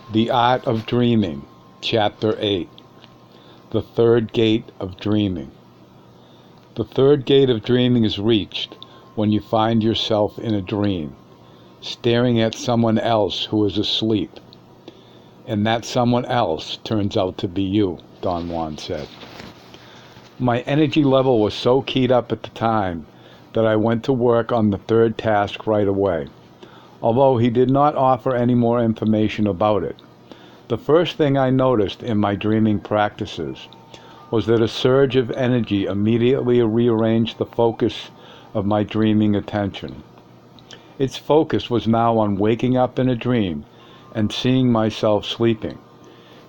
The Art of Dreaming, Chapter 8. The Third Gate of Dreaming. The third gate of dreaming is reached when you find yourself in a dream, staring at someone else who is asleep. And that someone else turns out to be you, Don Juan said. My energy level was so keyed up at the time that I went to work on the third task right away, although he did not offer any more information about it. The first thing I noticed in my dreaming practices was that a surge of energy immediately rearranged the focus of my dreaming attention. Its focus was now on waking up in a dream and seeing myself sleeping.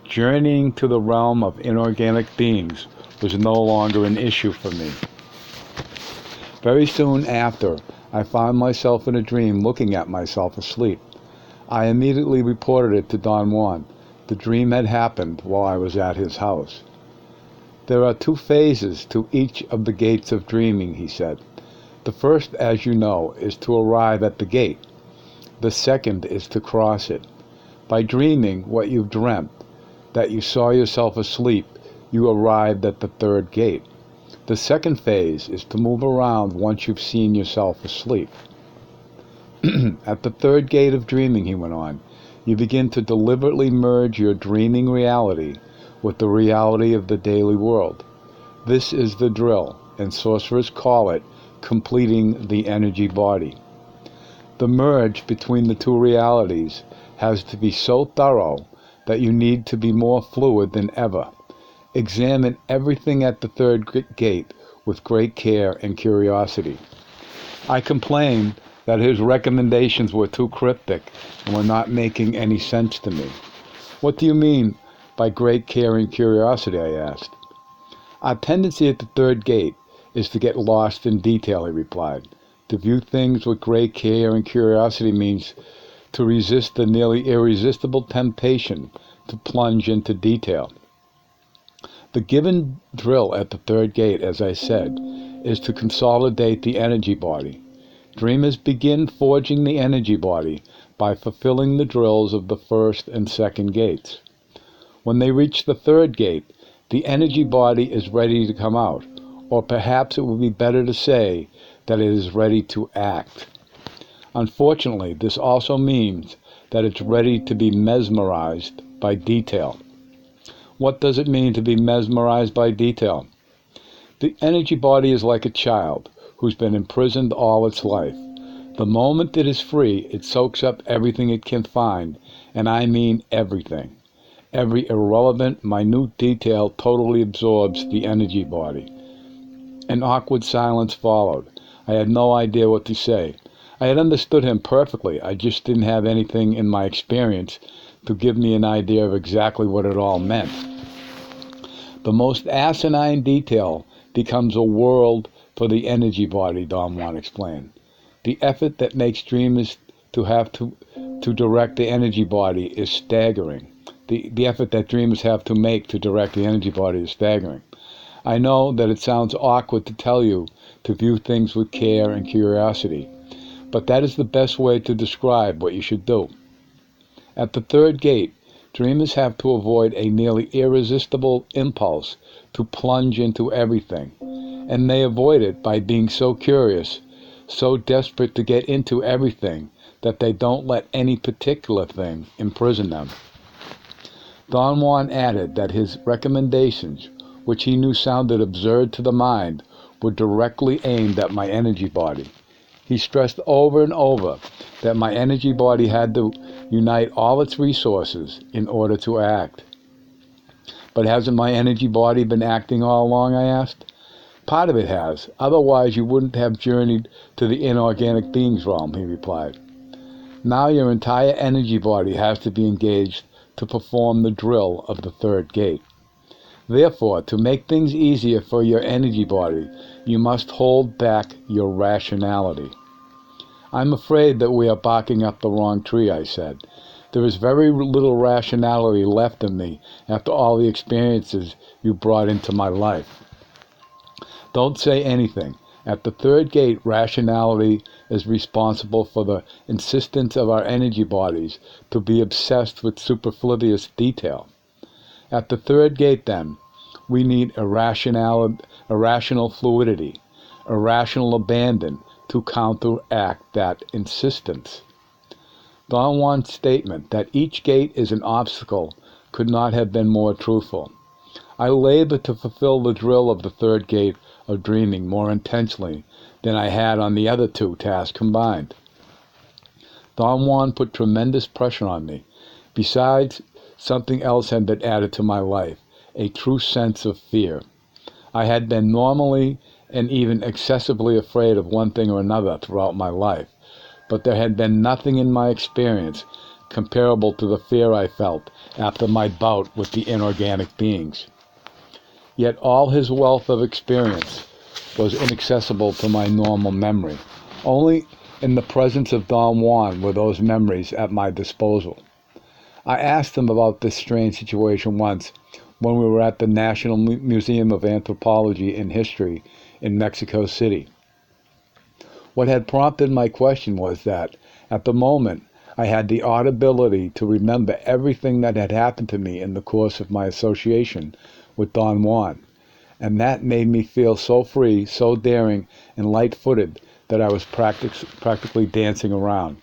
Journeying to the realm of inorganic beings was no longer an issue for me. Very soon after, I found myself in a dream looking at myself asleep. I immediately reported it to Don Juan. The dream had happened while I was at his house. There are two phases to each of the gates of dreaming, he said. The first, as you know, is to arrive at the gate. The second is to cross it. By dreaming what you've dreamt, that you saw yourself asleep, you arrived at the third gate. The second phase is to move around once you've seen yourself asleep. At the third gate of dreaming, he went on, you begin to deliberately merge your dreaming reality with the reality of the daily world. This is the drill, and sorcerers call it completing the energy body. The merge between the two realities has to be so thorough that you need to be more fluid than ever. Examine everything at the third gate with great care and curiosity. I complained that his recommendations were too cryptic and were not making any sense to me. What do you mean by great care and curiosity, I asked. Our tendency at the third gate is to get lost in detail, he replied. To view things with great care and curiosity means to resist the nearly irresistible temptation to plunge into detail. The given drill at the third gate, as I said, is to consolidate the energy body. Dreamers begin forging the energy body by fulfilling the drills of the first and second gates. When they reach the third gate, the energy body is ready to come out, or perhaps it would be better to say that it is ready to act. Unfortunately, this also means that it's ready to be mesmerized by detail. What does it mean to be mesmerized by detail? The energy body is like a child who's been imprisoned all its life. The moment it is free, it soaks up everything it can find, and I mean everything. Every irrelevant, minute detail totally absorbs the energy body. An awkward silence followed. I had no idea what to say. I had understood him perfectly. I just didn't have anything in my experience to give me an idea of exactly what it all meant. The most asinine detail becomes a world for the energy body, Don Juan explained. The effort that makes dreamers to have to direct the energy body is staggering. The effort that dreamers have to make to direct the energy body is staggering. I know that it sounds awkward to tell you to view things with care and curiosity, but that is the best way to describe what you should do. At the third gate, dreamers have to avoid a nearly irresistible impulse to plunge into everything, and they avoid it by being so curious, so desperate to get into everything, that they don't let any particular thing imprison them. Don Juan added that his recommendations, which he knew sounded absurd to the mind, were directly aimed at my energy body. He stressed over and over that my energy body had to unite all its resources in order to act. But hasn't my energy body been acting all along, I asked. Part of it has. Otherwise, you wouldn't have journeyed to the inorganic beings realm, he replied. Now your entire energy body has to be engaged to perform the drill of the third gate. Therefore, to make things easier for your energy body, you must hold back your rationality. I'm afraid that we are barking up the wrong tree, I said. There is very little rationality left in me after all the experiences you brought into my life. Don't say anything, At the third gate, rationality is responsible for the insistence of our energy bodies to be obsessed with superfluous detail. At the third gate, then, we need irrational fluidity, irrational abandon to counteract that insistence. Don Juan's statement that each gate is an obstacle could not have been more truthful. I labor to fulfill the drill of the third gate of dreaming more intensely than I had on the other two tasks combined. Don Juan put tremendous pressure on me. Besides, something else had been added to my life, a true sense of fear. I had been normally and even excessively afraid of one thing or another throughout my life, but there had been nothing in my experience comparable to the fear I felt after my bout with the inorganic beings. Yet all his wealth of experience was inaccessible to my normal memory. Only in the presence of Don Juan were those memories at my disposal. I asked him about this strange situation once when we were at the National Museum of Anthropology and History in Mexico City. What had prompted my question was that, at the moment, I had the odd ability to remember everything that had happened to me in the course of my association with Don Juan, and that made me feel so free, so daring, and light-footed that I was practically dancing around.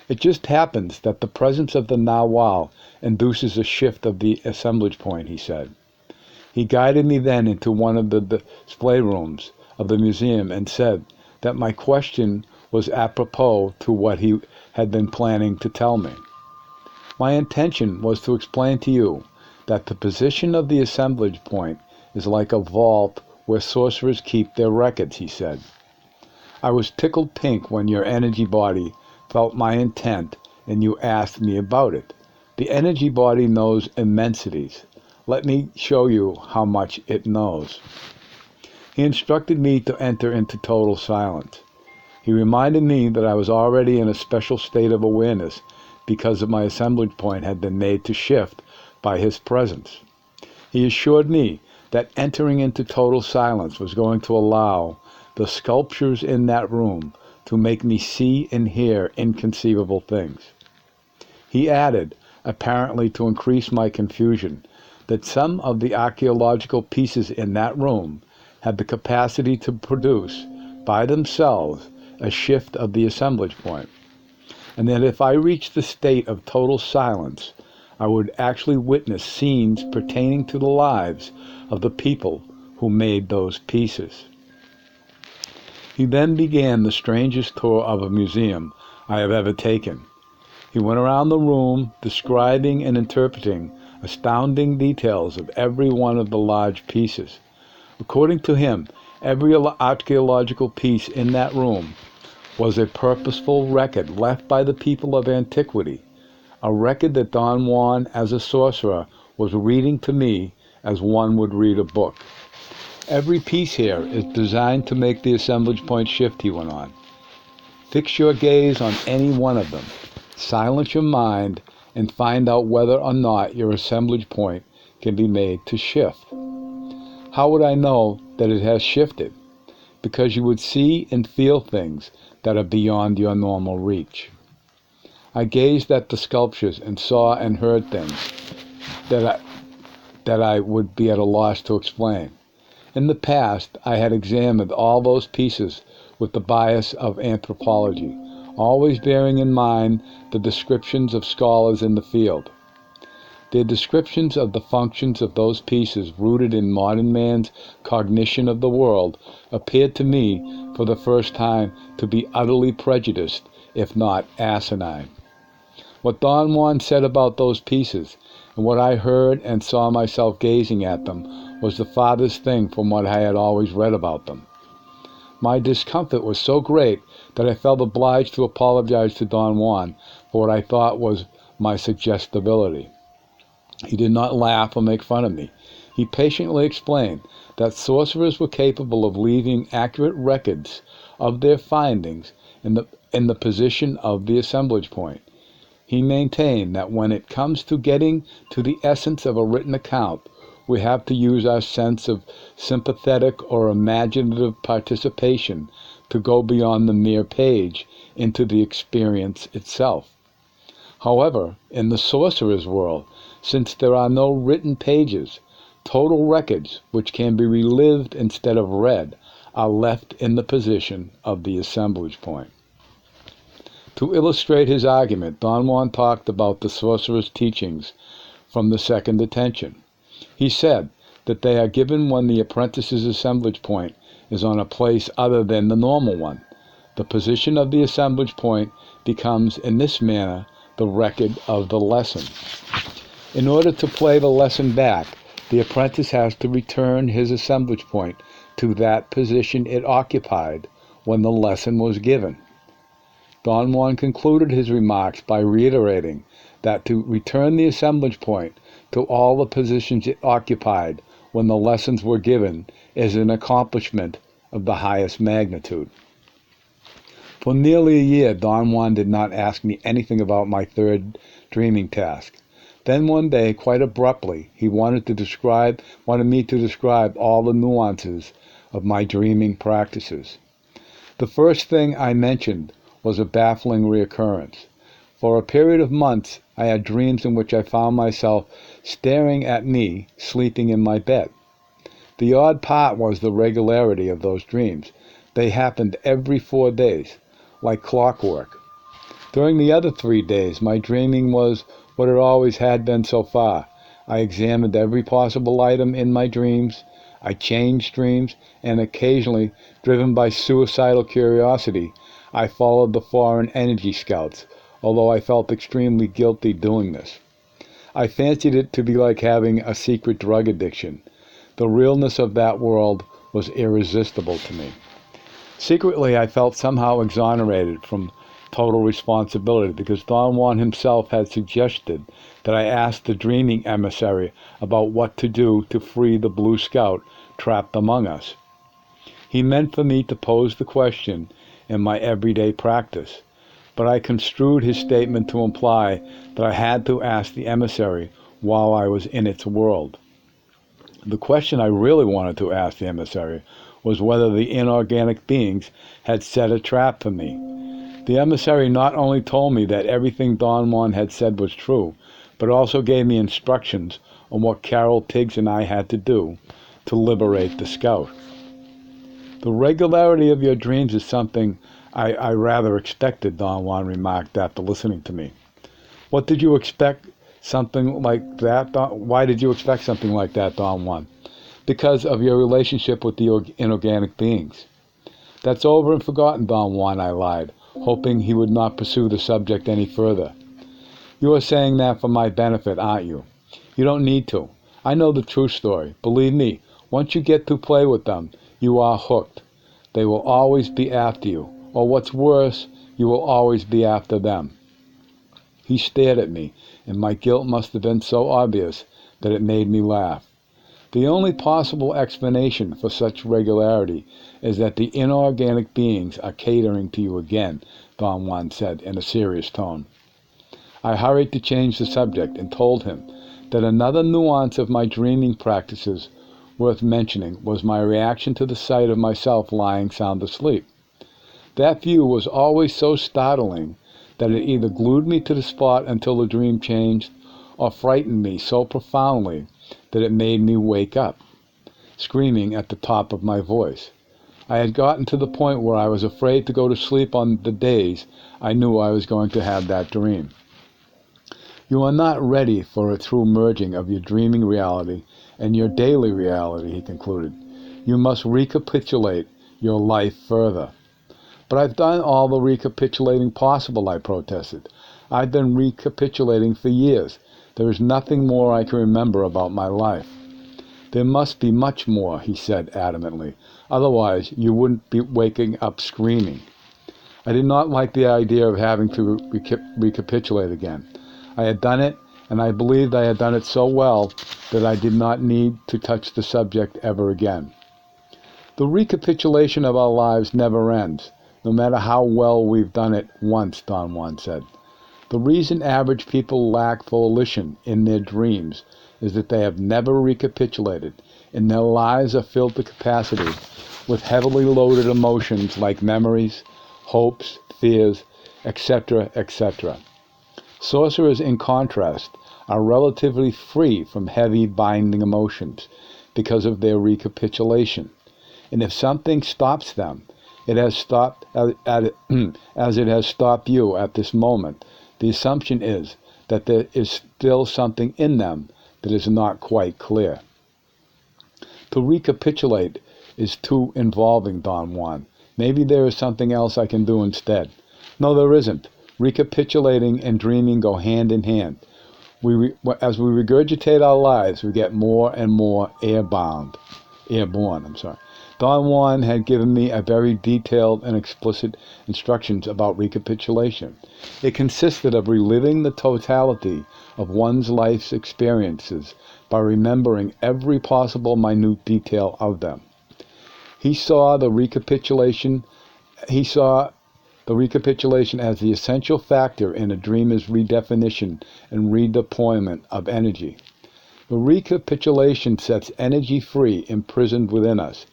It just happens that the presence of the Nahual induces a shift of the assemblage point, he said. He guided me then into one of the display rooms of the museum and said that my question was apropos to what he had been planning to tell me. My intention was to explain to you that the position of the assemblage point is like a vault where sorcerers keep their records, he said. I was tickled pink when your energy body felt my intent and you asked me about it. The energy body knows immensities. Let me show you how much it knows. He instructed me to enter into total silence. He reminded me that I was already in a special state of awareness because of my assemblage point had been made to shift by his presence. He assured me that entering into total silence was going to allow the sculptures in that room to make me see and hear inconceivable things. He added, apparently to increase my confusion, that some of the archaeological pieces in that room had the capacity to produce, by themselves, a shift of the assemblage point, and that if I reached the state of total silence, I would actually witness scenes pertaining to the lives of the people who made those pieces. He then began the strangest tour of a museum I have ever taken. He went around the room, describing and interpreting astounding details of every one of the large pieces. According to him, every archaeological piece in that room was a purposeful record left by the people of antiquity, a record that Don Juan, as a sorcerer, was reading to me as one would read a book. Every piece here is designed to make the assemblage point shift, he went on. Fix your gaze on any one of them. Silence your mind and find out whether or not your assemblage point can be made to shift. How would I know that it has shifted? Because you would see and feel things that are beyond your normal reach. I gazed at the sculptures and saw and heard things that I would be at a loss to explain. In the past, I had examined all those pieces with the bias of anthropology, always bearing in mind the descriptions of scholars in the field. Their descriptions of the functions of those pieces rooted in modern man's cognition of the world appeared to me for the first time to be utterly prejudiced, if not asinine. What Don Juan said about those pieces, and what I heard and saw myself gazing at them, was the farthest thing from what I had always read about them. My discomfort was so great that I felt obliged to apologize to Don Juan for what I thought was my suggestibility. He did not laugh or make fun of me. He patiently explained that sorcerers were capable of leaving accurate records of their findings in the position of the assemblage point. He maintained that when it comes to getting to the essence of a written account, we have to use our sense of sympathetic or imaginative participation to go beyond the mere page into the experience itself. However, in the sorcerer's world, since there are no written pages, total records, which can be relived instead of read, are left in the position of the assemblage point. To illustrate his argument, Don Juan talked about the sorcerer's teachings from the second attention. He said that they are given when the apprentice's assemblage point is on a place other than the normal one. The position of the assemblage point becomes, in this manner, the record of the lesson. In order to play the lesson back, the apprentice has to return his assemblage point to that position it occupied when the lesson was given. Don Juan concluded his remarks by reiterating that to return the assemblage point to all the positions it occupied when the lessons were given is an accomplishment of the highest magnitude. For nearly a year, Don Juan did not ask me anything about my third dreaming task. Then one day, quite abruptly, he wanted me to describe all the nuances of my dreaming practices. The first thing I mentioned was a baffling reoccurrence. For a period of months, I had dreams in which I found myself staring at me, sleeping in my bed. The odd part was the regularity of those dreams. They happened every 4 days, like clockwork. During the other 3 days, my dreaming was what it always had been so far. I examined every possible item in my dreams. I changed dreams, and occasionally, driven by suicidal curiosity, I followed the foreign energy scouts, although I felt extremely guilty doing this. I fancied it to be like having a secret drug addiction. The realness of that world was irresistible to me. Secretly, I felt somehow exonerated from total responsibility because Don Juan himself had suggested that I ask the dreaming emissary about what to do to free the Blue Scout trapped among us. He meant for me to pose the question in my everyday practice, but I construed his statement to imply that I had to ask the emissary while I was in its world. The question I really wanted to ask the emissary was whether the inorganic beings had set a trap for me. The emissary not only told me that everything Don Juan had said was true, but also gave me instructions on what Carol Tiggs and I had to do to liberate the Scout. The regularity of your dreams is something I rather expected, Don Juan remarked after listening to me. What did you expect something like that? Why did you expect something like that, Don Juan? Because of your relationship with the inorganic beings. That's over and forgotten, Don Juan, I lied, hoping he would not pursue the subject any further. You are saying that for my benefit, aren't you? You don't need to. I know the true story. Believe me, once you get to play with them, you are hooked. They will always be after you, or what's worse, you will always be after them. He stared at me, and my guilt must have been so obvious that it made me laugh. The only possible explanation for such regularity is that the inorganic beings are catering to you again, Don Juan said in a serious tone. I hurried to change the subject and told him that another nuance of my dreaming practices worth mentioning was my reaction to the sight of myself lying sound asleep. That view was always so startling that it either glued me to the spot until the dream changed, or frightened me so profoundly that it made me wake up, screaming at the top of my voice. I had gotten to the point where I was afraid to go to sleep on the days I knew I was going to have that dream. You are not ready for a true merging of your dreaming reality and your daily reality, he concluded. You must recapitulate your life further. But I've done all the recapitulating possible, I protested. I've been recapitulating for years. There is nothing more I can remember about my life. There must be much more, he said adamantly. Otherwise, you wouldn't be waking up screaming. I did not like the idea of having to recapitulate again. I had done it, and I believed I had done it so well that I did not need to touch the subject ever again. The recapitulation of our lives never ends, no matter how well we've done it once, Don Juan said. The reason average people lack volition in their dreams is that they have never recapitulated, and their lives are filled to capacity with heavily loaded emotions like memories, hopes, fears, etc., etc. Sorcerers, in contrast, are relatively free from heavy binding emotions because of their recapitulation. And if something stops them, it has stopped as it has stopped you at this moment. The assumption is that there is still something in them that is not quite clear. To recapitulate is too involving, Don Juan. Maybe there is something else I can do instead. No, there isn't. Recapitulating and dreaming go hand in hand. As we regurgitate our lives, we get more and more airborne. Don Juan had given me a very detailed and explicit instructions about recapitulation. It consisted of reliving the totality of one's life's experiences by remembering every possible minute detail of them. He saw the recapitulation as the essential factor in a dreamer's redefinition and redeployment of energy. The recapitulation sets energy free imprisoned within us,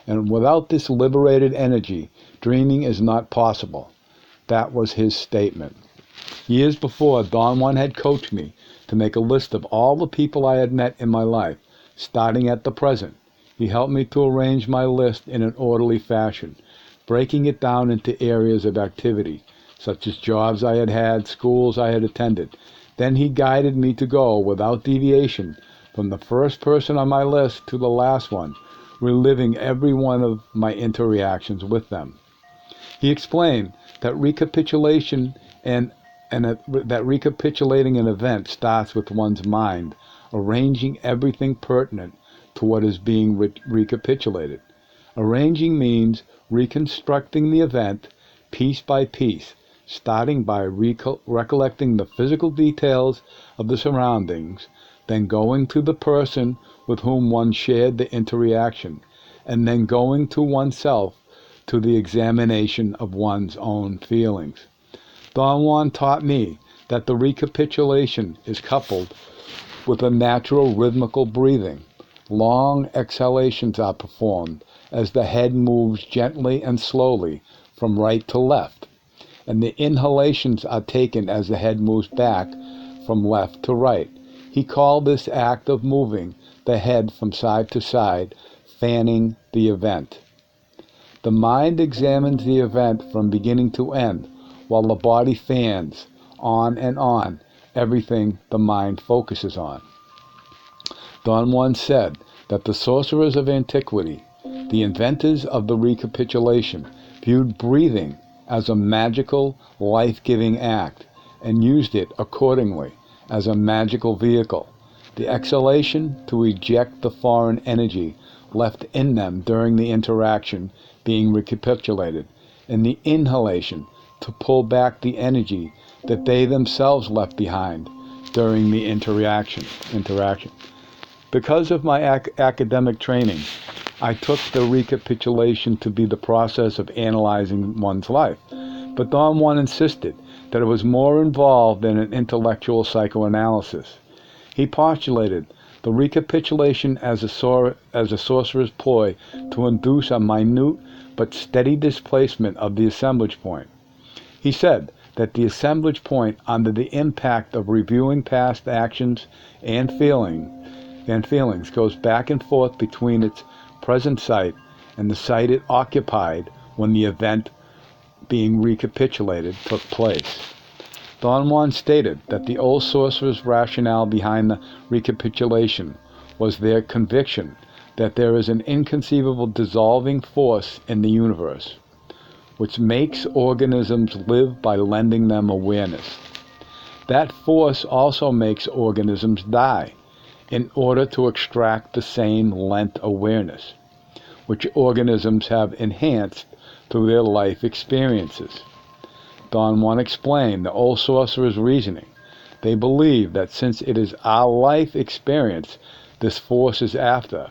and without this liberated energy, dreaming is not possible. That was his statement. Years before, Don Juan had coached me to make a list of all the people I had met in my life, starting at the present. He helped me to arrange my list in an orderly fashion, breaking it down into areas of activity, such as jobs I had had, schools I had attended. Then he guided me to go, without deviation, from the first person on my list to the last one, reliving every one of my interactions with them. He explained that recapitulating an event starts with one's mind, arranging everything pertinent to what is being recapitulated. Arranging means reconstructing the event piece by piece, starting by recollecting the physical details of the surroundings, then going to the person with whom one shared the interaction, and then going to oneself to the examination of one's own feelings. Don Juan taught me that the recapitulation is coupled with a natural rhythmical breathing. Long exhalations are performed as the head moves gently and slowly from right to left, and the inhalations are taken as the head moves back from left to right. He called this act of moving the head from side to side fanning the event. The mind examines the event from beginning to end, while the body fans on and on everything the mind focuses on. Don Juan said that the sorcerers of antiquity, the inventors of the recapitulation, viewed breathing as a magical, life-giving act and used it accordingly as a magical vehicle. The exhalation to eject the foreign energy left in them during the interaction being recapitulated, and the inhalation to pull back the energy that they themselves left behind during the interaction. Because of my academic training, I took the recapitulation to be the process of analyzing one's life. But Don Juan insisted that it was more involved than an intellectual psychoanalysis. He postulated the recapitulation as a sorcerer's ploy to induce a minute but steady displacement of the assemblage point. He said that the assemblage point, under the impact of reviewing past actions and feelings, goes back and forth between its present site and the site it occupied when the event being recapitulated took place. Don Juan stated that the old sorcerers' rationale behind the recapitulation was their conviction that there is an inconceivable dissolving force in the universe, which makes organisms live by lending them awareness. That force also makes organisms die in order to extract the same lent awareness, which organisms have enhanced through their life experiences. Don Juan explained the old sorcerer's reasoning. They believe that since it is our life experience this force is after,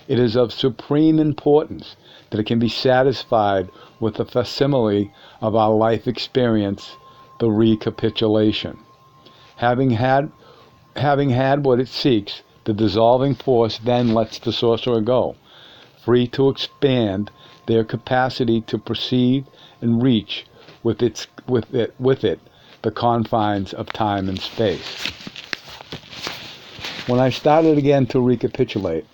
it is of supreme importance that it can be satisfied with a facsimile of our life experience the recapitulation. Having had what it seeks, the dissolving force then lets the sorcerer go, free to expand their capacity to perceive and reach with it the confines of time and space. When I started again to recapitulate,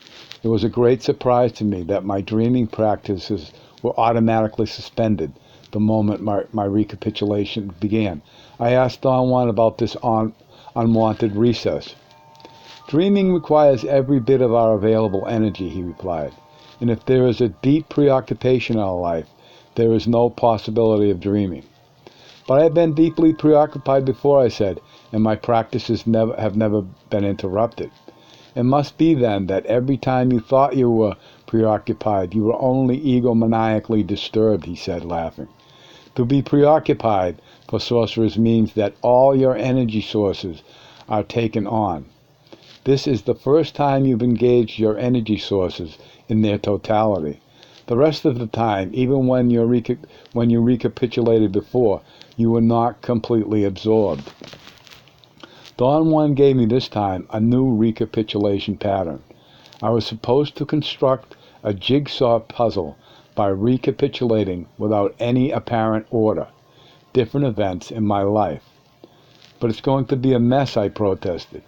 it was a great surprise to me that my dreaming practices were automatically suspended the moment my recapitulation began. I asked Don Juan about this unwanted recess. Dreaming requires every bit of our available energy, he replied. And if there is a deep preoccupation in our life, there is no possibility of dreaming. But I have been deeply preoccupied before, I said, and my practices have never been interrupted. It must be then that every time you thought you were preoccupied, you were only egomaniacally disturbed, he said, laughing. To be preoccupied for sorcerers means that all your energy sources are taken on. This is the first time you've engaged your energy sources in their totality. The rest of the time, even when you recapitulated before, you were not completely absorbed. Don Juan gave me this time a new recapitulation pattern. I was supposed to construct a jigsaw puzzle by recapitulating without any apparent order different events in my life. But it's going to be a mess, I protested.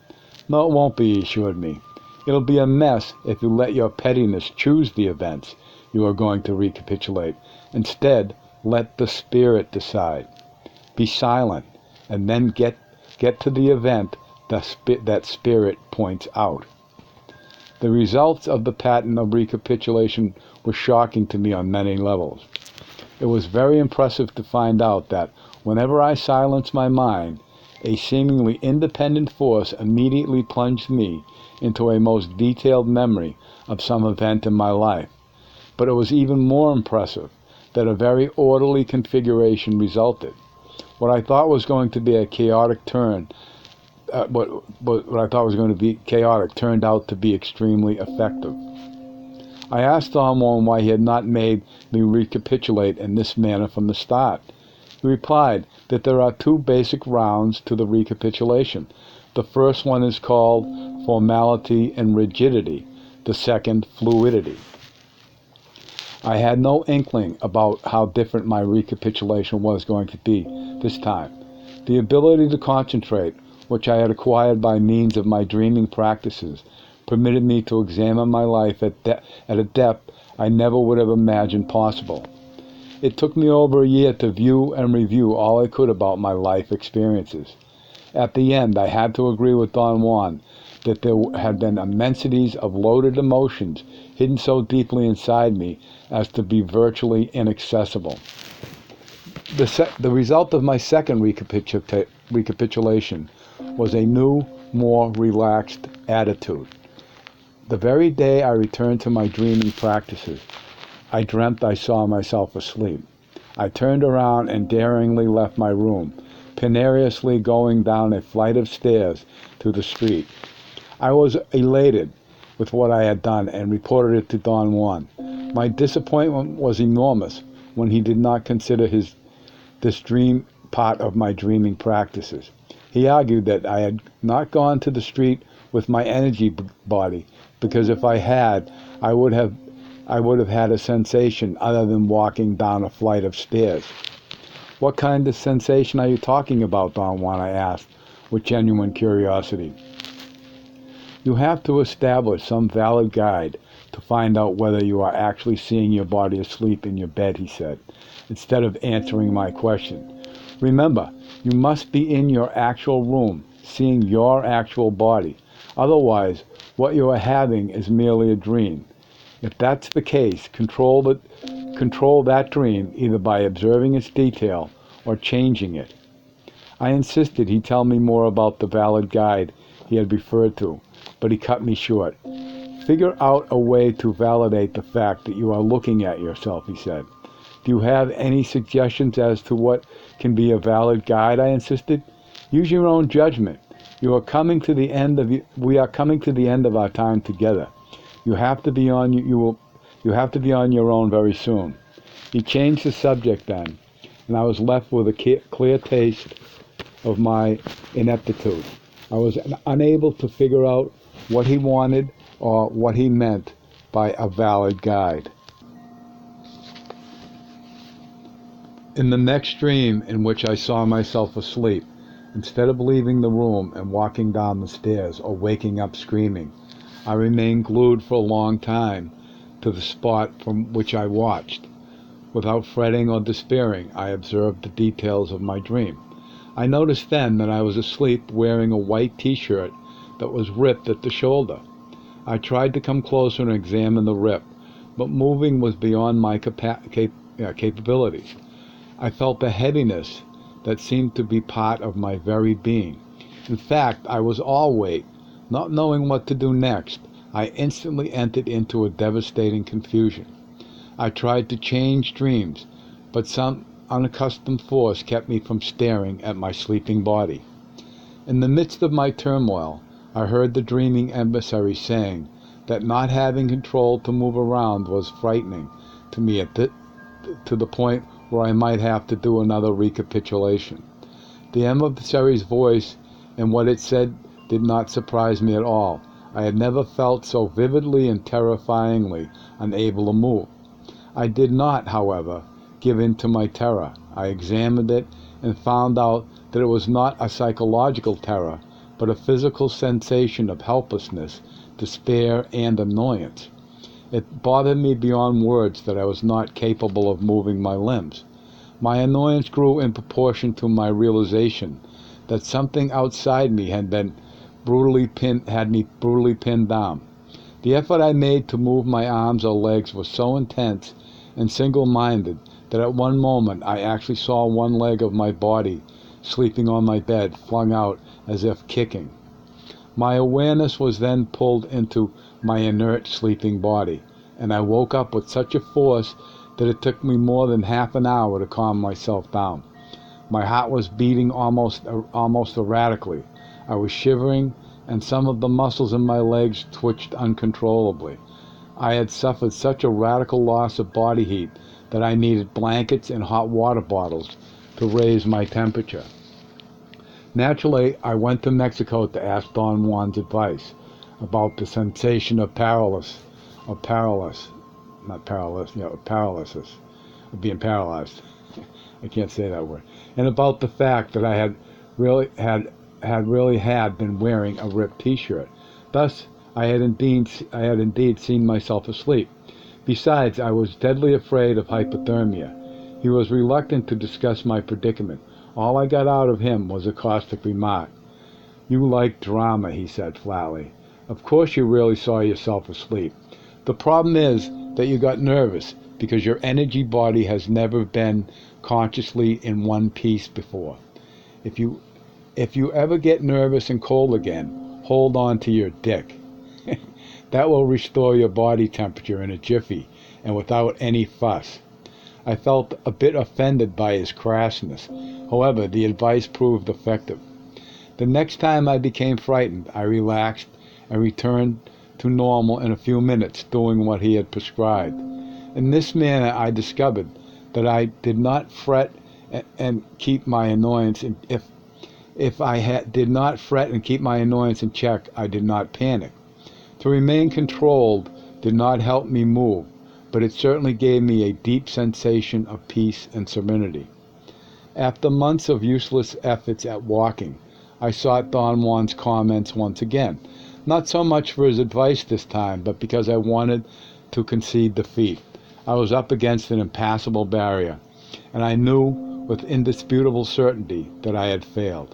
No, it won't be, he assured me. It'll be a mess if you let your pettiness choose the events you are going to recapitulate. Instead, let the spirit decide. Be silent, and then get to the event that spirit points out. The results of the pattern of recapitulation were shocking to me on many levels. It was very impressive to find out that whenever I silenced my mind, a seemingly independent force immediately plunged me into a most detailed memory of some event in my life. But it was even more impressive that a very orderly configuration resulted. What I thought was going to be a chaotic turned out to be extremely effective. I asked Don Juan why he had not made me recapitulate in this manner from the start. He replied that there are two basic rounds to the recapitulation. The first one is called formality and rigidity, the second fluidity. I had no inkling about how different my recapitulation was going to be this time. The ability to concentrate, which I had acquired by means of my dreaming practices, permitted me to examine my life at a depth I never would have imagined possible. It took me over a year to view and review all I could about my life experiences. At the end, I had to agree with Don Juan that there had been immensities of loaded emotions hidden so deeply inside me as to be virtually inaccessible. The result of my second recapitulation was a new, more relaxed attitude. The very day I returned to my dreaming practices, I dreamt I saw myself asleep. I turned around and daringly left my room, penuriously going down a flight of stairs to the street. I was elated with what I had done and reported it to Don Juan. My disappointment was enormous when he did not consider this dream part of my dreaming practices. He argued that I had not gone to the street with my energy body, because if I had, I would have had a sensation other than walking down a flight of stairs. What kind of sensation are you talking about, Don Juan? I asked, with genuine curiosity. You have to establish some valid guide to find out whether you are actually seeing your body asleep in your bed, he said, instead of answering my question. Remember, you must be in your actual room, seeing your actual body. Otherwise, what you are having is merely a dream. If that's the case, control that dream either by observing its detail or changing it. I insisted he tell me more about the valid guide he had referred to, but he cut me short. Figure out a way to validate the fact that you are looking at yourself, he said. Do you have any suggestions as to what can be a valid guide? I insisted. Use your own judgment. We are coming to the end of our time together. You have to be on your own very soon. He changed the subject then, and I was left with a clear taste of my ineptitude. I was unable to figure out what he wanted or what he meant by a valid guide. In the next dream, in which I saw myself asleep, instead of leaving the room and walking down the stairs or waking up screaming, I remained glued for a long time to the spot from which I watched. Without fretting or despairing, I observed the details of my dream. I noticed then that I was asleep wearing a white t-shirt that was ripped at the shoulder. I tried to come closer and examine the rip, but moving was beyond my capabilities. I felt a heaviness that seemed to be part of my very being. In fact, I was all weight. Not knowing what to do next, I instantly entered into a devastating confusion. I tried to change dreams, but some unaccustomed force kept me from staring at my sleeping body. In the midst of my turmoil, I heard the dreaming emissary saying that not having control to move around was frightening to me to the point where I might have to do another recapitulation. The emissary's voice and what it said did not surprise me at all. I had never felt so vividly and terrifyingly unable to move. I did not, however, give in to my terror. I examined it and found out that it was not a psychological terror, but a physical sensation of helplessness, despair, and annoyance. It bothered me beyond words that I was not capable of moving my limbs. My annoyance grew in proportion to my realization that something outside me had me brutally pinned down. The effort I made to move my arms or legs was so intense and single-minded that at one moment I actually saw one leg of my body sleeping on my bed, flung out as if kicking. My awareness was then pulled into my inert sleeping body, and I woke up with such a force that it took me more than half an hour to calm myself down. My heart was beating almost erratically. I was shivering, and some of the muscles in my legs twitched uncontrollably. I had suffered such a radical loss of body heat that I needed blankets and hot water bottles to raise my temperature. Naturally, I went to Mexico to ask Don Juan's advice about the sensation of paralysis, of being paralyzed. I can't say that word. And about the fact that I had really been wearing a ripped t-shirt. Thus, I had indeed seen myself asleep. Besides, I was deadly afraid of hypothermia. He was reluctant to discuss my predicament. All I got out of him was a caustic remark. "You like drama," he said flatly. "Of course you really saw yourself asleep. The problem is that you got nervous because your energy body has never been consciously in one piece before. If you ever get nervous and cold again, hold on to your dick. That will restore your body temperature in a jiffy and without any fuss." I felt a bit offended by his crassness. However, the advice proved effective. The next time I became frightened, I relaxed and returned to normal in a few minutes, doing what he had prescribed. In this manner, I discovered that I did not fret and keep my annoyance. If I did not fret and keep my annoyance in check, I did not panic. To remain controlled did not help me move, but it certainly gave me a deep sensation of peace and serenity. After months of useless efforts at walking, I sought Don Juan's comments once again, not so much for his advice this time, but because I wanted to concede defeat. I was up against an impassable barrier, and I knew with indisputable certainty that I had failed.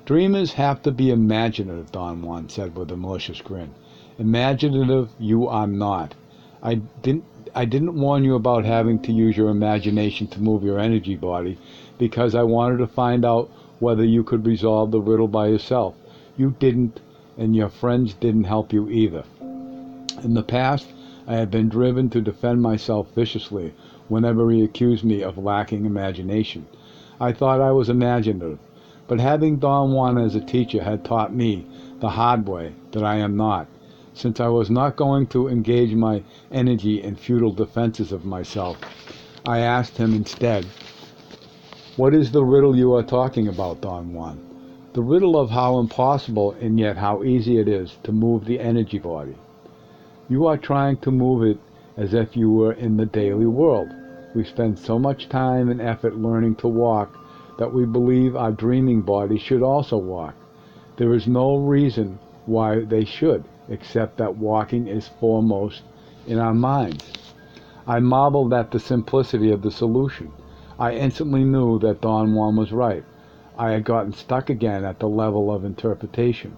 "Dreamers have to be imaginative," Don Juan said with a malicious grin. "Imaginative you are not. I didn't warn you about having to use your imagination to move your energy body because I wanted to find out whether you could resolve the riddle by yourself. You didn't, and your friends didn't help you either. In the past, I had been driven to defend myself viciously whenever he accused me of lacking imagination. I thought I was imaginative, but having Don Juan as a teacher had taught me the hard way that I am not. Since I was not going to engage my energy in futile defenses of myself, I asked him instead What is the riddle you are talking about, Don Juan? The riddle of how impossible and yet how easy it is to move the energy body. You are trying to move it as if you were in the daily world. We spend so much time and effort learning to walk that we believe our dreaming body should also walk. There is no reason why they should, except that walking is foremost in our minds. I marveled at the simplicity of the solution. I instantly knew that Don Juan was right. I had gotten stuck again at the level of interpretation.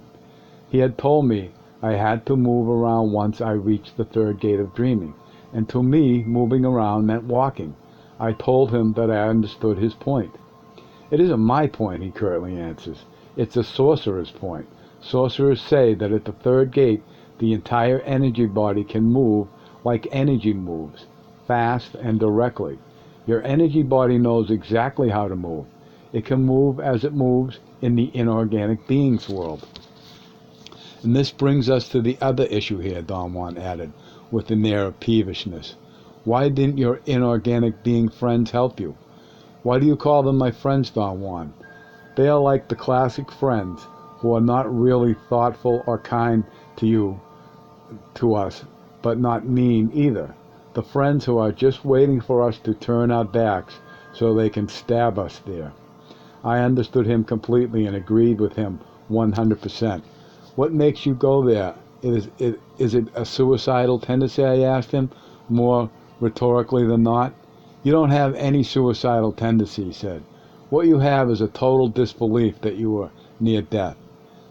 He had told me I had to move around once I reached the third gate of dreaming, and to me, moving around meant walking. I told him that I understood his point. It isn't my point, he curtly answers. It's a sorcerer's point. Sorcerers say that at the third gate, the entire energy body can move like energy moves, fast and directly. Your energy body knows exactly how to move. It can move as it moves in the inorganic being's world. And this brings us to the other issue here, Don Juan added, with an air of peevishness. Why didn't your inorganic being friends help you? Why do you call them my friends, Don Juan? They are like the classic friends who are not really thoughtful or kind to you, to us, but not mean either. The friends who are just waiting for us to turn our backs so they can stab us there. I understood him completely and agreed with him 100%. What makes you go there? Is it a suicidal tendency, I asked him, more rhetorically than not. You don't have any suicidal tendency, he said. What you have is a total disbelief that you are near death.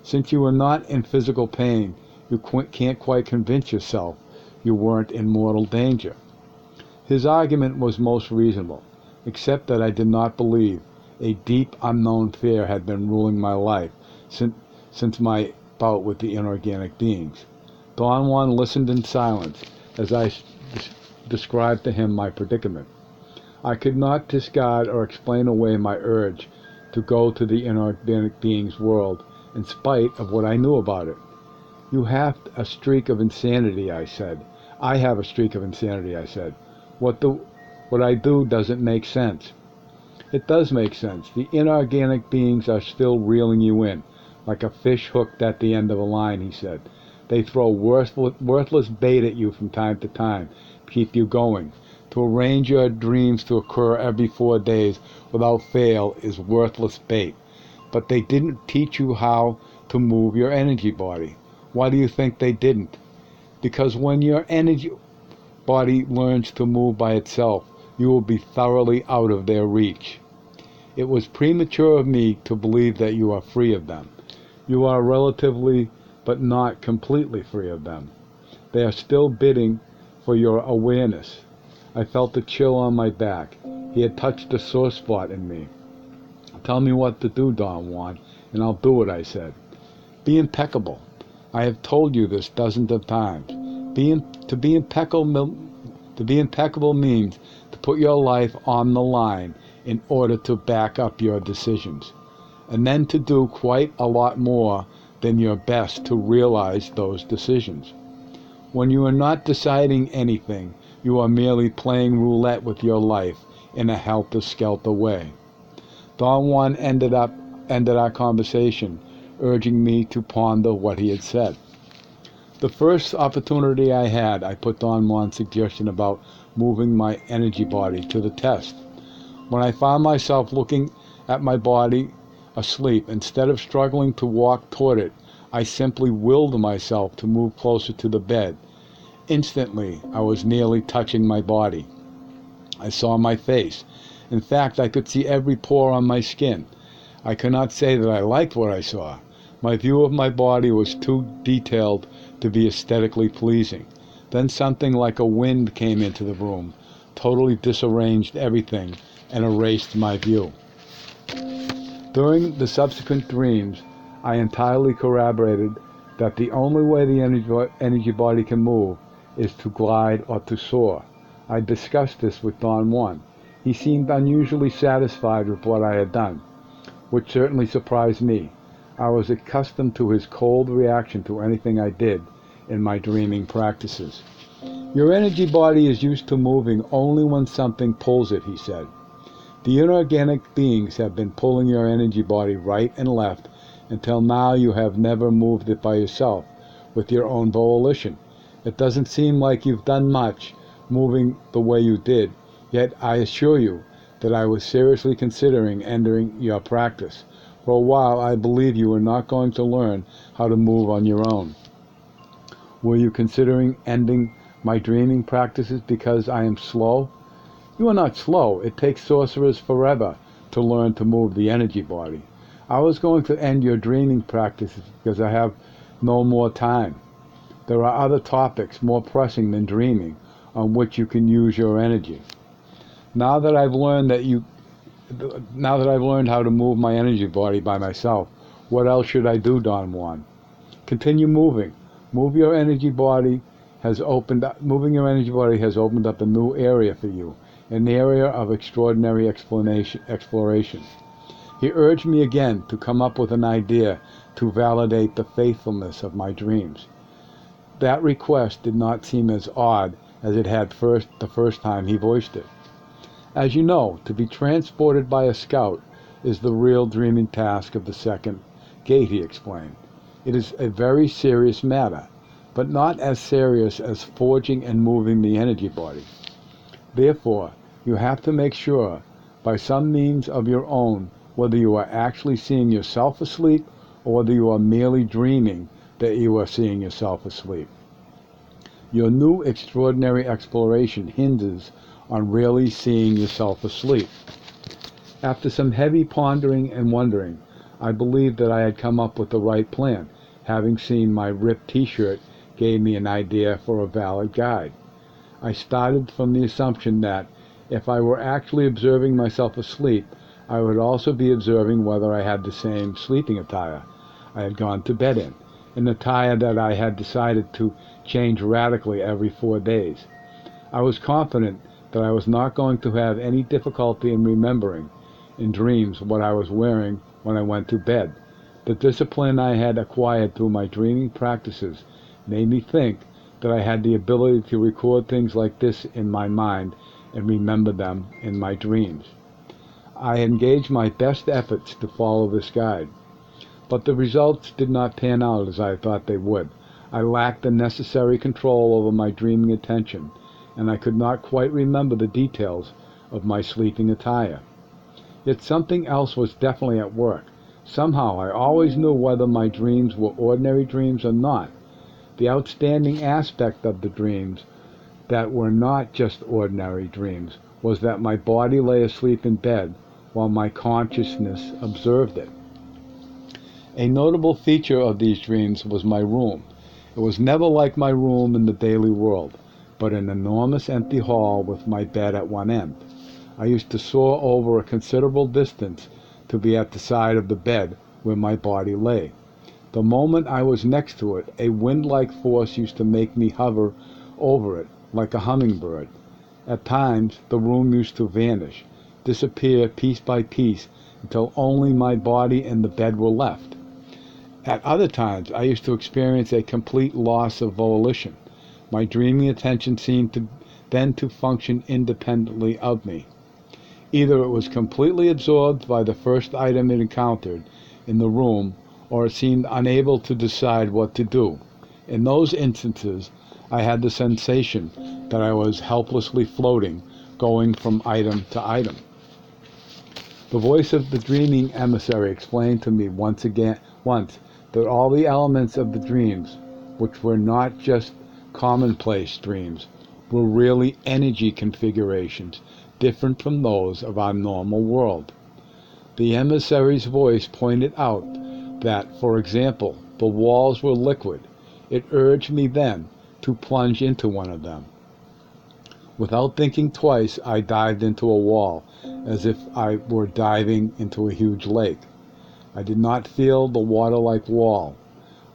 Since you were not in physical pain, you can't quite convince yourself you weren't in mortal danger. His argument was most reasonable, except that I did not believe. A deep unknown fear had been ruling my life since my bout with the inorganic beings. Don Juan listened in silence as I described to him my predicament. I could not discard or explain away my urge to go to the inorganic being's world in spite of what I knew about it. You have a streak of insanity, I said. I have a streak of insanity, I said. What I do doesn't make sense. It does make sense. The inorganic beings are still reeling you in, like a fish hooked at the end of a line, he said. They throw worthless bait at you from time to time, keep you going. To arrange your dreams to occur every 4 days without fail is worthless bait. But they didn't teach you how to move your energy body. Why do you think they didn't? Because when your energy body learns to move by itself, you will be thoroughly out of their reach. It was premature of me to believe that you are free of them. You are relatively, but not completely free of them. They are still bidding for your awareness. I felt a chill on my back. He had touched a sore spot in me. Tell me what to do, Don Juan, and I'll do it, I said. Be impeccable. I have told you this dozens of times. To be impeccable means to put your life on the line in order to back up your decisions, and then to do quite a lot more than your best to realize those decisions. When you are not deciding anything, you are merely playing roulette with your life in a helter-skelter way. Don Juan ended our conversation, urging me to ponder what he had said. The first opportunity I had, I put Don Juan's suggestion about moving my energy body to the test. When I found myself looking at my body asleep, instead of struggling to walk toward it, I simply willed myself to move closer to the bed. Instantly, I was nearly touching my body. I saw my face. In fact, I could see every pore on my skin. I cannot say that I liked what I saw. My view of my body was too detailed to be aesthetically pleasing. Then something like a wind came into the room, totally disarranged everything, and erased my view. During the subsequent dreams, I entirely corroborated that the only way the energy body can move is to glide or to soar. I discussed this with Don Juan. He seemed unusually satisfied with what I had done, which certainly surprised me. I was accustomed to his cold reaction to anything I did in my dreaming practices. Your energy body is used to moving only when something pulls it, he said. The inorganic beings have been pulling your energy body right and left until now you have never moved it by yourself with your own volition. It doesn't seem like you've done much moving the way you did, yet I assure you that I was seriously considering ending your practice. For a while I believed you were not going to learn how to move on your own. Were you considering ending my dreaming practices because I am slow? You are not slow. It takes sorcerers forever to learn to move the energy body. I was going to end your dreaming practices because I have no more time. There are other topics more pressing than dreaming on which you can use your energy. Now that I've learned how to move my energy body by myself, what else should I do, Don Juan? Continue moving. Moving your energy body has opened up a new area for you, an area of extraordinary exploration. He urged me again to come up with an idea to validate the faithfulness of my dreams. That request did not seem as odd as it had the first time he voiced it. As you know, to be transported by a scout is the real dreaming task of the second gate, he explained. It is a very serious matter, but not as serious as forging and moving the energy body. Therefore, you have to make sure, by some means of your own, whether you are actually seeing yourself asleep or whether you are merely dreaming that you are seeing yourself asleep. Your new extraordinary exploration hinges on really seeing yourself asleep. After some heavy pondering and wondering, I believed that I had come up with the right plan. Having seen my ripped t-shirt gave me an idea for a valid guide. I started from the assumption that if I were actually observing myself asleep, I would also be observing whether I had the same sleeping attire I had gone to bed in, an attire that I had decided to change radically every 4 days. I was confident that I was not going to have any difficulty in remembering in dreams what I was wearing when I went to bed. The discipline I had acquired through my dreaming practices made me think that I had the ability to record things like this in my mind and remember them in my dreams. I engaged my best efforts to follow this guide, but the results did not pan out as I thought they would. I lacked the necessary control over my dreaming attention, and I could not quite remember the details of my sleeping attire. Yet something else was definitely at work. Somehow I always knew whether my dreams were ordinary dreams or not. The outstanding aspect of the dreams that were not just ordinary dreams was that my body lay asleep in bed while my consciousness observed it. A notable feature of these dreams was my room. It was never like my room in the daily world, but an enormous empty hall with my bed at one end. I used to soar over a considerable distance to be at the side of the bed where my body lay. The moment I was next to it, a wind-like force used to make me hover over it like a hummingbird. At times, the room used to vanish, disappear piece by piece until only my body and the bed were left. At other times, I used to experience a complete loss of volition. My dreaming attention seemed then to function independently of me. Either it was completely absorbed by the first item it encountered in the room, or it seemed unable to decide what to do. In those instances, I had the sensation that I was helplessly floating, going from item to item. The voice of the dreaming emissary explained to me once that all the elements of the dreams, which were not just commonplace dreams, were really energy configurations different from those of our normal world. The emissary's voice pointed out that, for example, the walls were liquid. It urged me then to plunge into one of them. Without thinking twice, I dived into a wall, as if I were diving into a huge lake. I did not feel the water-like wall.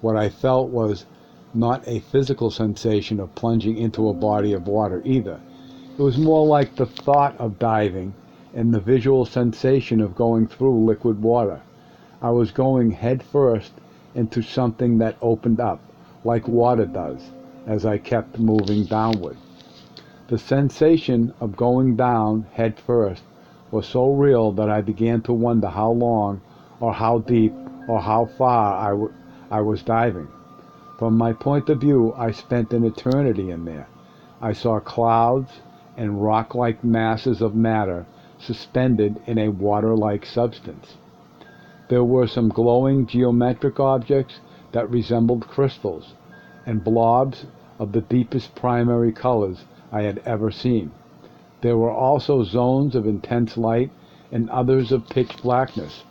What I felt was not a physical sensation of plunging into a body of water either. It was more like the thought of diving and the visual sensation of going through liquid water. I was going head first into something that opened up, like water does, as I kept moving downward. The sensation of going down head first was so real that I began to wonder how long, or how deep, or how far I was diving. From my point of view, I spent an eternity in there. I saw clouds and rock-like masses of matter suspended in a water-like substance. There were some glowing geometric objects that resembled crystals, and blobs of the deepest primary colors I had ever seen. There were also zones of intense light and others of pitch blackness.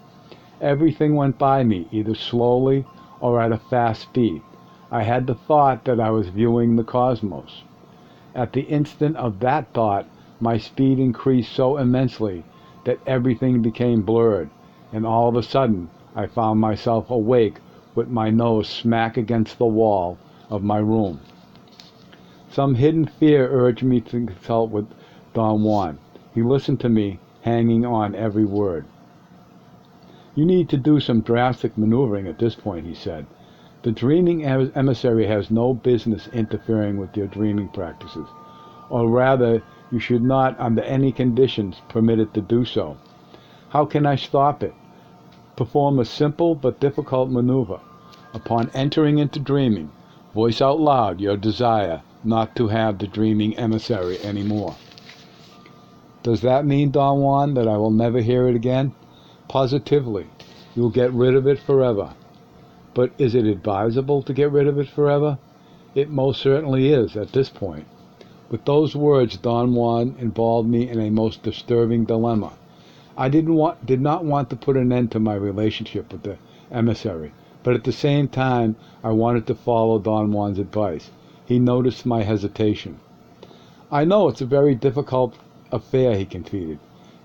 Everything went by me, either slowly or at a fast speed. I had the thought that I was viewing the cosmos. At the instant of that thought, my speed increased so immensely that everything became blurred, and all of a sudden I found myself awake with my nose smack against the wall of my room. Some hidden fear urged me to consult with Don Juan. He listened to me, hanging on every word. "You need to do some drastic maneuvering at this point," he said. "The dreaming emissary has no business interfering with your dreaming practices, or rather, you should not, under any conditions, permit it to do so. How can I stop it? Perform a simple but difficult maneuver. Upon entering into dreaming, voice out loud your desire not to have the dreaming emissary anymore." "Does that mean, Don Juan, that I will never hear it again?" "Positively. You'll get rid of it forever." "But is it advisable to get rid of it forever?" "It most certainly is, at this point." With those words, Don Juan involved me in a most disturbing dilemma. I did not want to put an end to my relationship with the emissary, but at the same time I wanted to follow Don Juan's advice. He noticed my hesitation. "I know it's a very difficult affair," he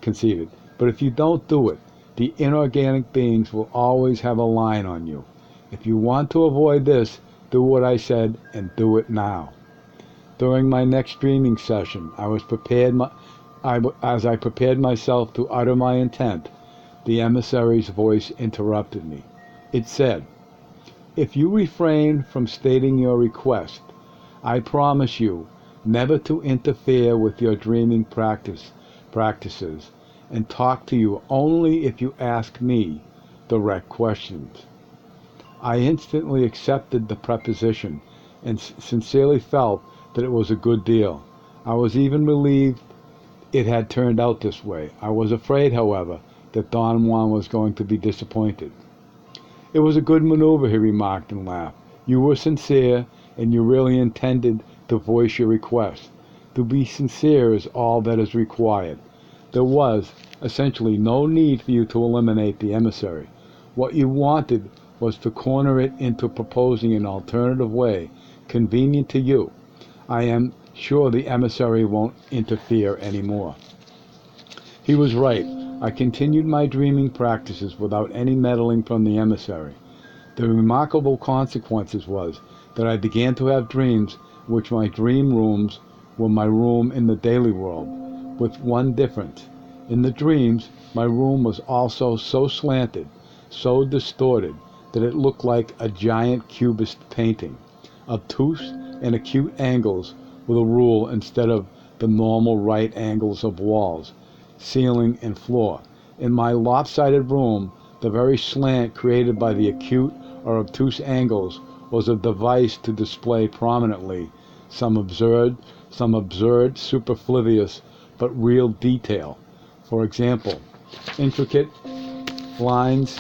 conceded, "but if you don't do it, the inorganic beings will always have a line on you. If you want to avoid this, do what I said, and do it now." During my next dreaming session, as I prepared myself to utter my intent, the emissary's voice interrupted me. It said, "If you refrain from stating your request, I promise you never to interfere with your dreaming practices and talk to you only if you ask me direct questions." I instantly accepted the proposition and sincerely felt that it was a good deal. I was even relieved it had turned out this way. I was afraid, however, that Don Juan was going to be disappointed. "It was a good maneuver," he remarked and laughed. "You were sincere, and you really intended to voice your request. To be sincere is all that is required. There was, essentially, no need for you to eliminate the emissary. What you wanted was to corner it into proposing an alternative way, convenient to you. I am sure the emissary won't interfere anymore." He was right. I continued my dreaming practices without any meddling from the emissary. The remarkable consequences was that I began to have dreams in which my dream rooms were my room in the daily world, with one difference. In the dreams, my room was also so slanted, so distorted, that it looked like a giant cubist painting. Obtuse and acute angles were the rule instead of the normal right angles of walls, ceiling, and floor. In my lopsided room, the very slant created by the acute or obtuse angles was a device to display prominently some absurd, superfluous, but real detail. For example, intricate lines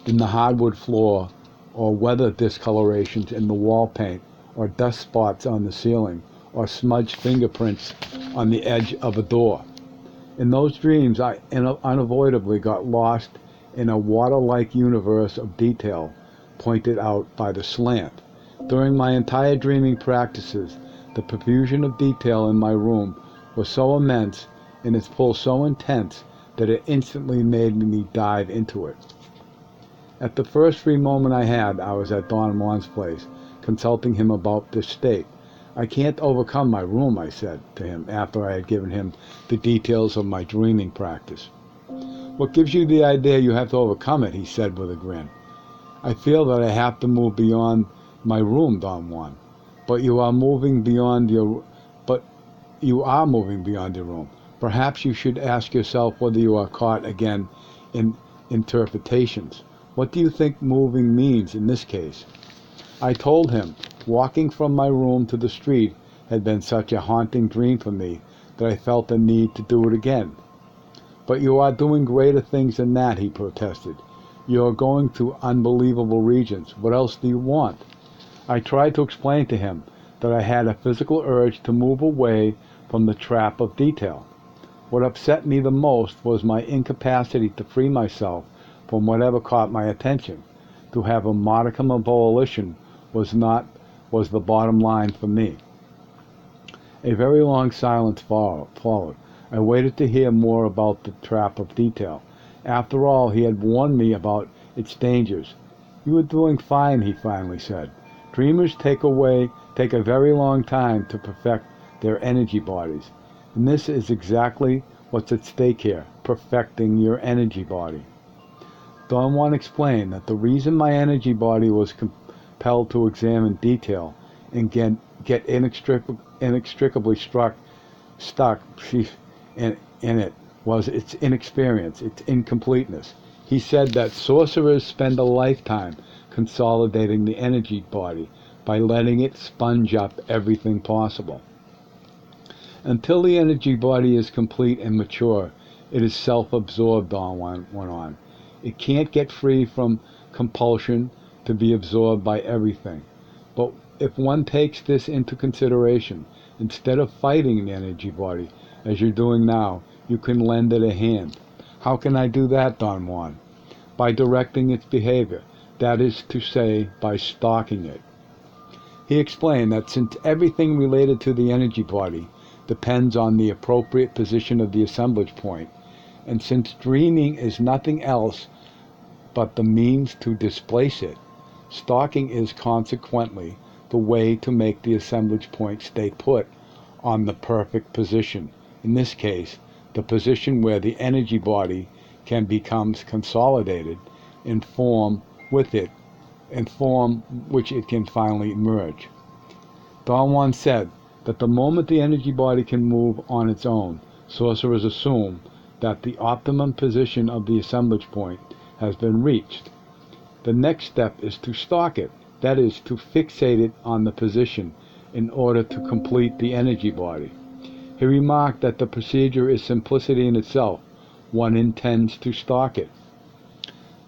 in the hardwood floor, or weather discolorations in the wall paint, or dust spots on the ceiling, or smudged fingerprints on the edge of a door. In those dreams, I unavoidably got lost in a water-like universe of detail pointed out by the slant. During my entire dreaming practices, the profusion of detail in my room was so immense and its pull so intense that it instantly made me dive into it. At the first free moment I had, I was at Don Juan's place, consulting him about this state. "I can't overcome my room," I said to him after I had given him the details of my dreaming practice. "What gives you the idea you have to overcome it?" he said with a grin. "I feel that I have to move beyond my room, Don Juan." "But you are moving beyond your room." Perhaps you should ask yourself whether you are caught again in interpretations. What do you think moving means in this case? I told him walking from my room to the street had been such a haunting dream for me that I felt the need to do it again. But you are doing greater things than that, he protested. You are going to unbelievable regions. What else do you want? I tried to explain to him that I had a physical urge to move away from the trap of detail. What upset me the most was my incapacity to free myself from whatever caught my attention. To have a modicum of volition was the bottom line for me. A very long silence followed. I waited to hear more about the trap of detail. After all, he had warned me about its dangers. You are doing fine, he finally said. Dreamers take a very long time to perfect their energy bodies. And this is exactly what's at stake here, perfecting your energy body. Don Juan explained that the reason my energy body was compelled to examine detail and get inextricably stuck in it was its inexperience, its incompleteness. He said that sorcerers spend a lifetime consolidating the energy body by letting it sponge up everything possible. Until the energy body is complete and mature, it is self-absorbed, Don went on. It can't get free from compulsion to be absorbed by everything. But if one takes this into consideration, instead of fighting the energy body, as you're doing now, you can lend it a hand. How can I do that, Don Juan? By directing its behavior, that is to say, by stalking it. He explained that since everything related to the energy body depends on the appropriate position of the assemblage point, and since dreaming is nothing else but the means to displace it, stalking is consequently the way to make the assemblage point stay put on the perfect position. In this case, the position where the energy body can become consolidated in form which it can finally merge. Don Juan said that the moment the energy body can move on its own, sorcerers assume that the optimum position of the assemblage point has been reached. The next step is to stalk it, that is, to fixate it on the position in order to complete the energy body. He remarked that the procedure is simplicity in itself. One intends to stalk it.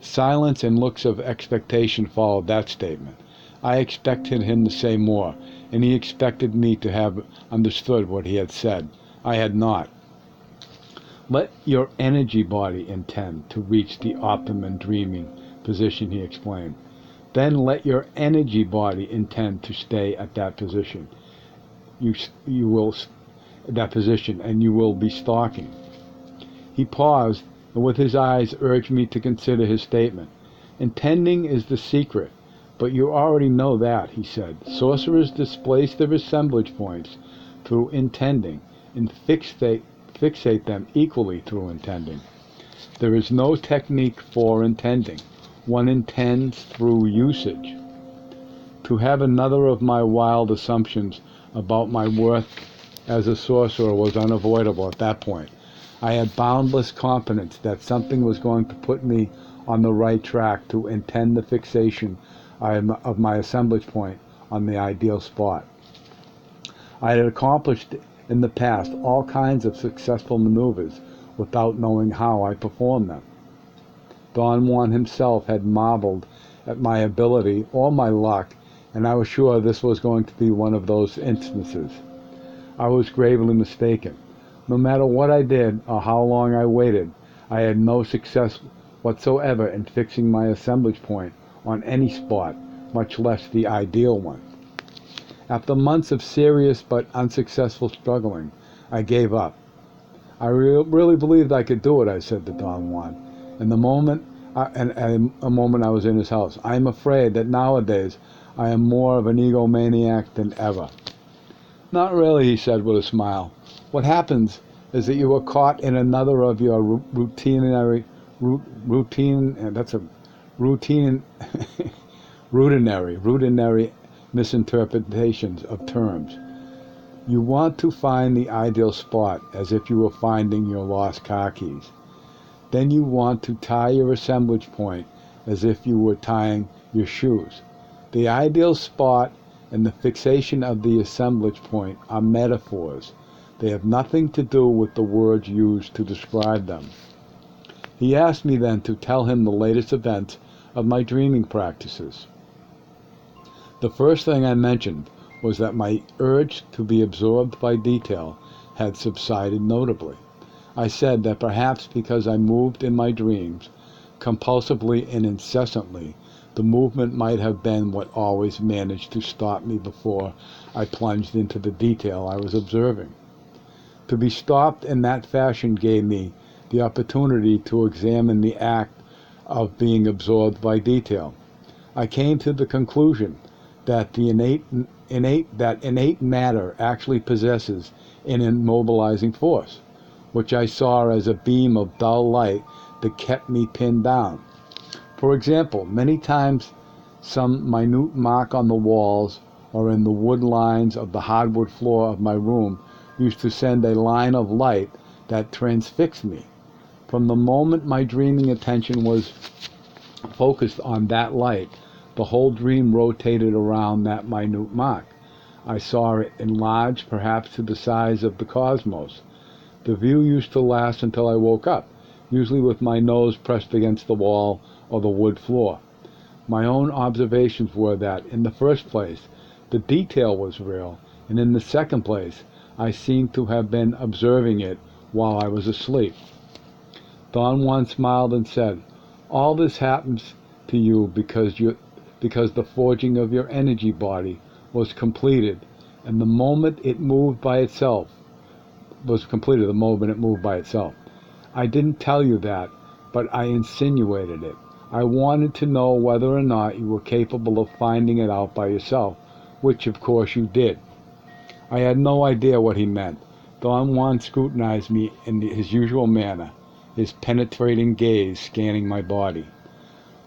Silence and looks of expectation followed that statement. I expected him to say more, and he expected me to have understood what he had said. I had not. Let your energy body intend to reach the optimum dreaming position, he explained. Then let your energy body intend to stay at that position. And you will be stalking. He paused, and with his eyes urged me to consider his statement. Intending is the secret, but you already know that, he said. Sorcerers displace their assemblage points through intending, and fixate them equally through intending. There is no technique for intending. One intends through usage. To have another of my wild assumptions about my worth as a sorcerer was unavoidable at that point. I had boundless confidence that something was going to put me on the right track to intend the fixation of my assemblage point on the ideal spot. I had accomplished in the past all kinds of successful maneuvers without knowing how I performed them. Don Juan himself had marveled at my ability or my luck, and I was sure this was going to be one of those instances. I was gravely mistaken. No matter what I did or how long I waited, I had no success whatsoever in fixing my assemblage point on any spot, much less the ideal one. After months of serious but unsuccessful struggling, I gave up. I really believed I could do it, I said to Don Juan. And a moment I was in his house. I am afraid that nowadays I am more of an egomaniac than ever. Not really, he said with a smile. What happens is that you are caught in another of your rutinary misinterpretations of terms. You want to find the ideal spot as if you were finding your lost car keys. Then you want to tie your assemblage point as if you were tying your shoes. The ideal spot and the fixation of the assemblage point are metaphors. They have nothing to do with the words used to describe them. He asked me then to tell him the latest events of my dreaming practices. The first thing I mentioned was that my urge to be absorbed by detail had subsided notably. I said that perhaps because I moved in my dreams, compulsively and incessantly, the movement might have been what always managed to stop me before I plunged into the detail I was observing. To be stopped in that fashion gave me the opportunity to examine the act of being absorbed by detail. I came to the conclusion that the innate matter actually possesses an immobilizing force, which I saw as a beam of dull light that kept me pinned down. For example, many times some minute mark on the walls or in the wood lines of the hardwood floor of my room used to send a line of light that transfixed me. From the moment my dreaming attention was focused on that light, the whole dream rotated around that minute mark. I saw it enlarged perhaps to the size of the cosmos. The view used to last until I woke up, usually with my nose pressed against the wall or the wood floor. My own observations were that, in the first place, the detail was real, and in the second place, I seemed to have been observing it while I was asleep. Don Juan smiled and said, "All this happens to you because the forging of your energy body was completed, and the moment it moved by itself. I didn't tell you that, but I insinuated it. I wanted to know whether or not you were capable of finding it out by yourself, which of course you did." I had no idea what he meant. Don Juan scrutinized me in his usual manner, his penetrating gaze scanning my body.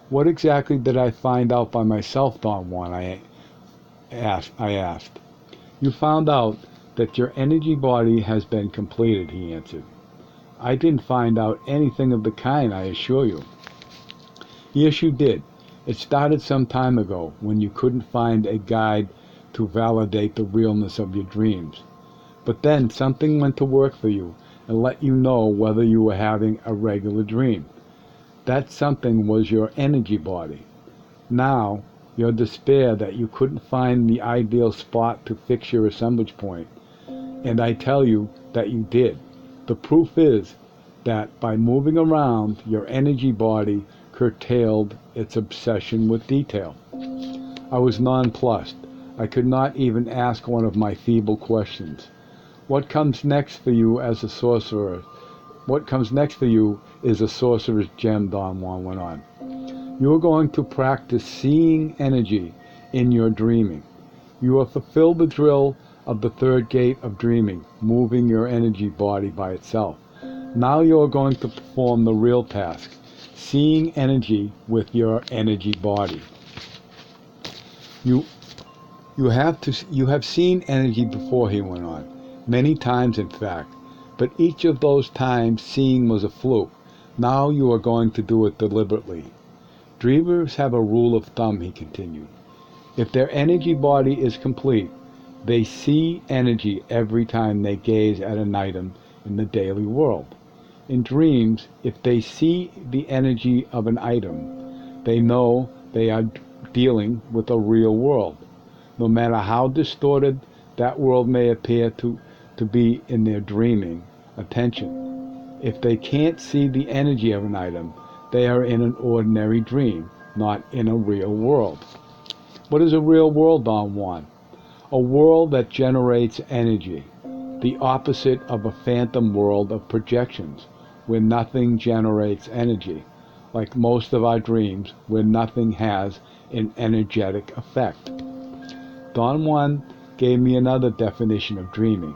"What exactly did I find out by myself, Don Juan?" I asked. "You found out that your energy body has been completed," he answered. "I didn't find out anything of the kind, I assure you." "Yes, you did. It started some time ago, when you couldn't find a guide to validate the realness of your dreams. But then something went to work for you and let you know whether you were having a regular dream. That something was your energy body. Now, your despair that you couldn't find the ideal spot to fix your assemblage point, and I tell you that you did. The proof is that by moving around, your energy body curtailed its obsession with detail." I was nonplussed. I could not even ask one of my feeble questions. What comes next for you is a sorcerer's gem," Don Juan went on. "You are going to practice seeing energy in your dreaming. You have fulfilled the drill of the third gate of dreaming, moving your energy body by itself. Now you are going to perform the real task, seeing energy with your energy body. You have seen energy before," he went on, "many times in fact, but each of those times seeing was a fluke. Now you are going to do it deliberately. Dreamers have a rule of thumb," he continued. "If their energy body is complete, they see energy every time they gaze at an item in the daily world. In dreams, if they see the energy of an item, they know they are dealing with a real world, no matter how distorted that world may appear to be in their dreaming attention. If they can't see the energy of an item, they are in an ordinary dream, not in a real world." "What is a real world, Don Juan?" "A world that generates energy, the opposite of a phantom world of projections, where nothing generates energy, like most of our dreams, where nothing has an energetic effect." Don Juan gave me another definition of dreaming: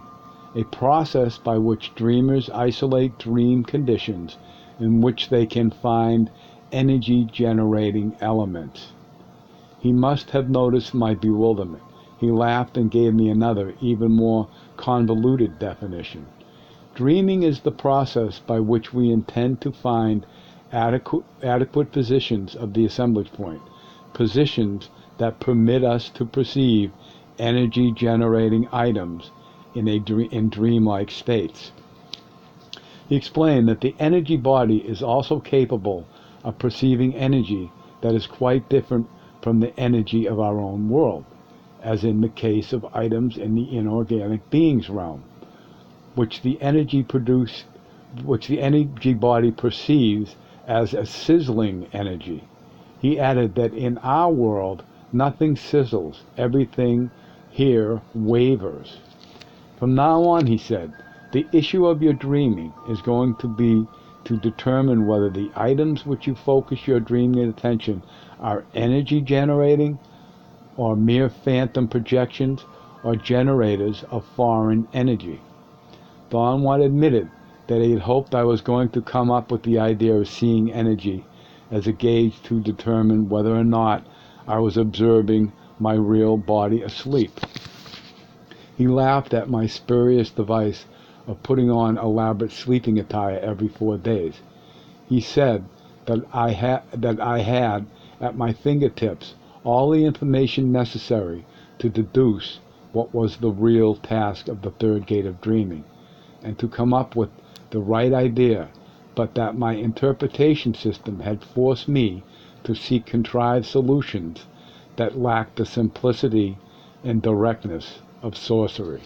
a process by which dreamers isolate dream conditions in which they can find energy-generating elements. He must have noticed my bewilderment. He laughed and gave me another, even more convoluted definition. Dreaming is the process by which we intend to find adequate positions of the assemblage point, positions that permit us to perceive energy-generating items in dreamlike states. He explained that the energy body is also capable of perceiving energy that is quite different from the energy of our own world, as in the case of items in the inorganic beings realm, which the energy body perceives as a sizzling energy. He added that in our world, nothing sizzles, everything here wavers. From now on, he said, the issue of your dreaming is going to be to determine whether the items which you focus your dreaming attention are energy generating, or mere phantom projections, or generators of foreign energy. Don Juan admitted that he had hoped I was going to come up with the idea of seeing energy as a gauge to determine whether or not I was observing my real body asleep. He laughed at my spurious device of putting on elaborate sleeping attire every 4 days. He said that I had at my fingertips all the information necessary to deduce what was the real task of the third gate of dreaming, and to come up with the right idea, but that my interpretation system had forced me to seek contrived solutions that lacked the simplicity and directness of sorcery.